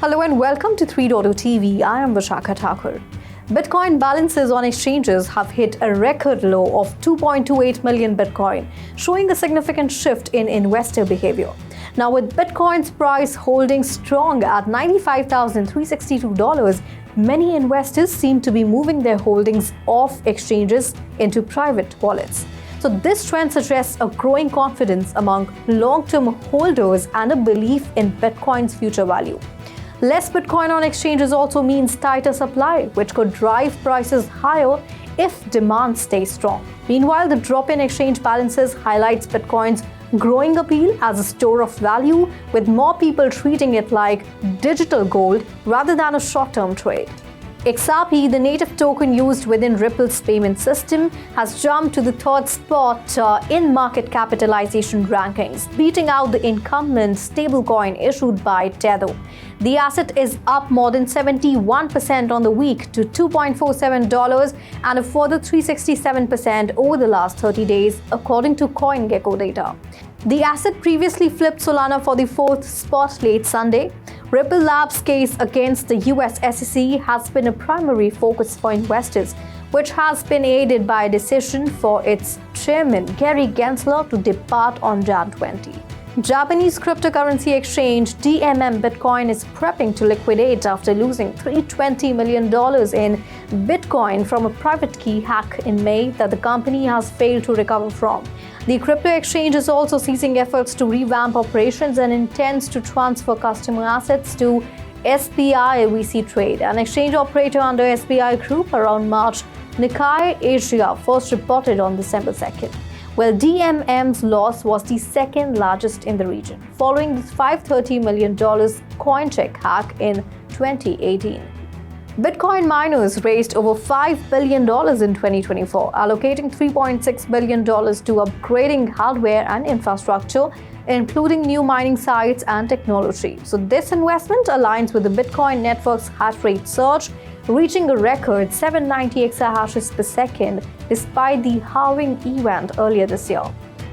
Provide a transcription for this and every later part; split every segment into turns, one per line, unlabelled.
Hello and welcome to 3.0 TV. I am Vishakha Thakur. Bitcoin balances on exchanges have hit a record low of 2.28 million Bitcoin, showing a significant shift in investor behavior. Now, with Bitcoin's price holding strong at $95,362, many investors seem to be moving their holdings off exchanges into private wallets. So this trend suggests a growing confidence among long-term holders and a belief in Bitcoin's future value. Less Bitcoin on exchanges also means tighter supply, which could drive prices higher if demand stays strong. Meanwhile, the drop in exchange balances highlights Bitcoin's growing appeal as a store of value, with more people treating it like digital gold rather than a short-term trade. XRP, the native token used within Ripple's payment system, has jumped to the third spot in market capitalization rankings, beating out the incumbent stablecoin issued by Tether. The asset is up more than 71% on the week to $2.47 and a further 367% over the last 30 days, according to CoinGecko data. The asset previously flipped Solana for the fourth spot late Sunday. Ripple Labs' case against the US SEC has been a primary focus for investors, which has been aided by a decision for its chairman, Gary Gensler, to depart on Jan 20. Japanese cryptocurrency exchange DMM Bitcoin is prepping to liquidate after losing $320 million in Bitcoin from a private key hack in May that the company has failed to recover from. The crypto exchange is also ceasing efforts to revamp operations and intends to transfer customer assets to SBI VC Trade, an exchange operator under SBI Group around March. Nikkei Asia first reported on December 2nd. Well, DMM's loss was the second largest in the region, following the $530 million CoinCheck hack in 2018. Bitcoin miners raised over $5 billion in 2024, allocating $3.6 billion to upgrading hardware and infrastructure, including new mining sites and technology. So this investment aligns with the Bitcoin network's hash rate surge, reaching a record 790 exahashes per second despite the halving event earlier this year.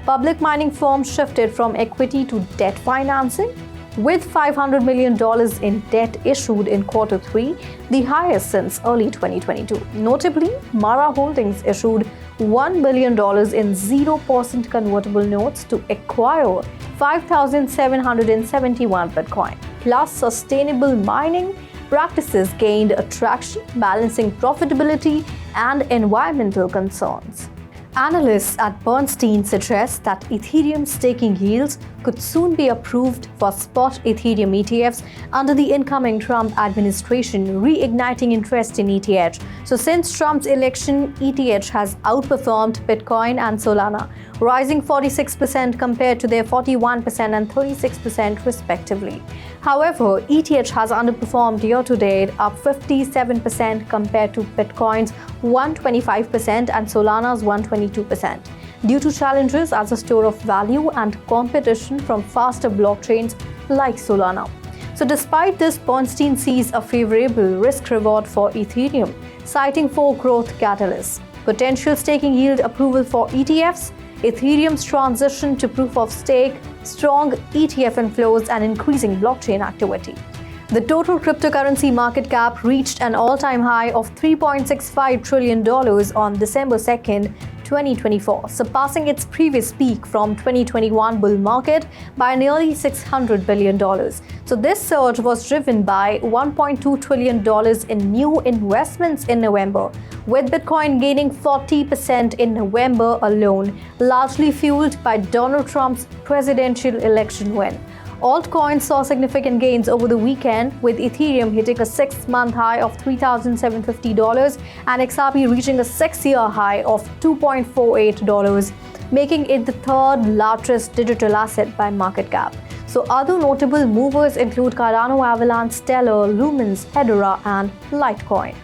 Public mining firms shifted from equity to debt financing, with $500 million in debt issued in Q3, the highest since early 2022. Notably, Mara Holdings issued $1 billion in 0% convertible notes to acquire 5,771 Bitcoin. Plus, sustainable mining practices gained traction, balancing profitability and environmental concerns. Analysts at Bernstein suggest that Ethereum staking yields could soon be approved for spot Ethereum ETFs under the incoming Trump administration, reigniting interest in ETH. So since Trump's election, ETH has outperformed Bitcoin and Solana, rising 46% compared to their 41% and 36% respectively. However, ETH has underperformed year-to-date, up 57% compared to Bitcoin's 125% and Solana's 122%, due to challenges as a store of value and competition from faster blockchains like Solana. So despite this, Bernstein sees a favorable risk-reward for Ethereum, citing four growth catalysts: potential staking yield approval for ETFs, Ethereum's transition to proof-of-stake, strong ETF inflows, and increasing blockchain activity. The total cryptocurrency market cap reached an all-time high of $3.65 trillion on December 2nd, 2024, surpassing its previous peak from 2021 bull market by nearly $600 billion. So this surge was driven by $1.2 trillion in new investments in November, with Bitcoin gaining 40% in November alone, largely fueled by Donald Trump's presidential election win. Altcoins saw significant gains over the weekend, with Ethereum hitting a 6-month high of $3,750 and XRP reaching a 6-year high of $2.48, making it the third largest digital asset by market cap. So other notable movers include Cardano, Avalanche, Stellar, Lumens, Hedera, and Litecoin.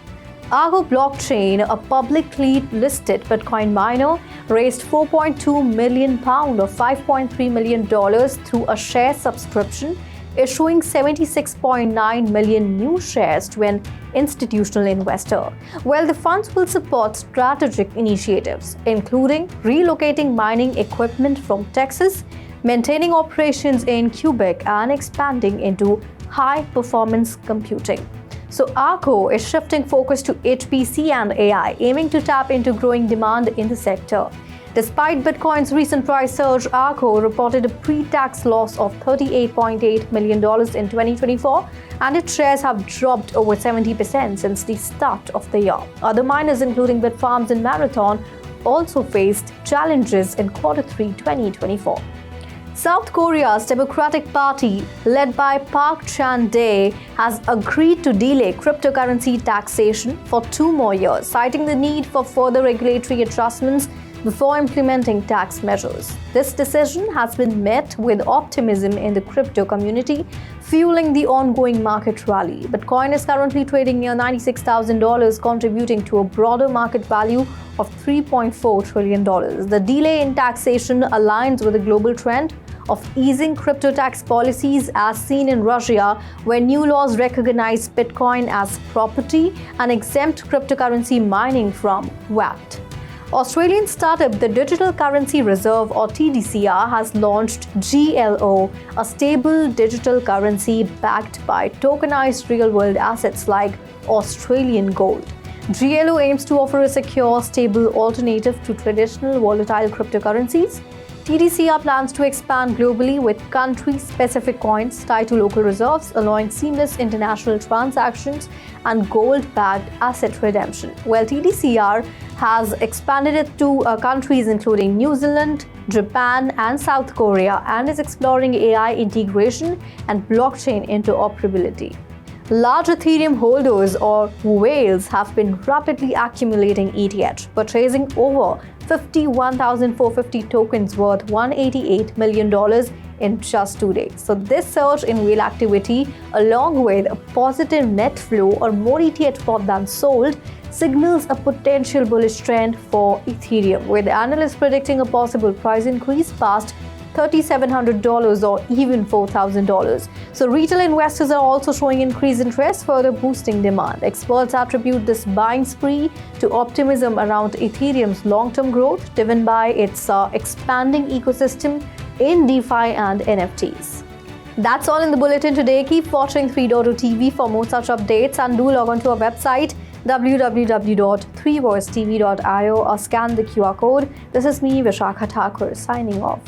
Argo Blockchain, a publicly listed Bitcoin miner, raised £4.2 million or $5.3 million through a share subscription, issuing 76.9 million new shares to an institutional investor. Well, the funds will support strategic initiatives, including relocating mining equipment from Texas, maintaining operations in Quebec, and expanding into high-performance computing. So ARCO is shifting focus to HPC and AI, aiming to tap into growing demand in the sector. Despite Bitcoin's recent price surge, ARCO reported a pre-tax loss of $38.8 million in 2024, and its shares have dropped over 70% since the start of the year. Other miners, including Bitfarms and Marathon, also faced challenges in Q3 2024. South Korea's Democratic Party, led by Park Chan-dae, has agreed to delay cryptocurrency taxation for 2 more years, citing the need for further regulatory adjustments before implementing tax measures. This decision has been met with optimism in the crypto community, fueling the ongoing market rally. Bitcoin is currently trading near $96,000, contributing to a broader market value of $3.4 trillion. The delay in taxation aligns with the global trend of easing crypto tax policies as seen in Russia, where new laws recognize Bitcoin as property and exempt cryptocurrency mining from VAT. Australian startup the Digital Currency Reserve or TDCR has launched GLO, a stable digital currency backed by tokenized real-world assets like Australian gold. GLO aims to offer a secure, stable alternative to traditional volatile cryptocurrencies. TDCR plans to expand globally with country-specific coins tied to local reserves, allowing seamless international transactions and gold-backed asset redemption. While TDCR has expanded it to countries including New Zealand, Japan, and South Korea, and is exploring AI integration and blockchain interoperability. Large Ethereum holders or whales have been rapidly accumulating ETH, purchasing over 51,450 tokens worth $188 million in just 2 days. So this surge in whale activity, along with a positive net flow or more ETH bought than sold, signals a potential bullish trend for Ethereum, with analysts predicting a possible price increase past $3,700 or even $4,000. So retail investors are also showing increased interest, further boosting demand. Experts attribute this buying spree to optimism around Ethereum's long-term growth, driven by its expanding ecosystem in DeFi and NFTs. That's all in the bulletin today. Keep watching 3.0 TV for more such updates, and do log on to our website www.3voicetv.io or scan the QR code. This is me, Vishakha Thakur, signing off.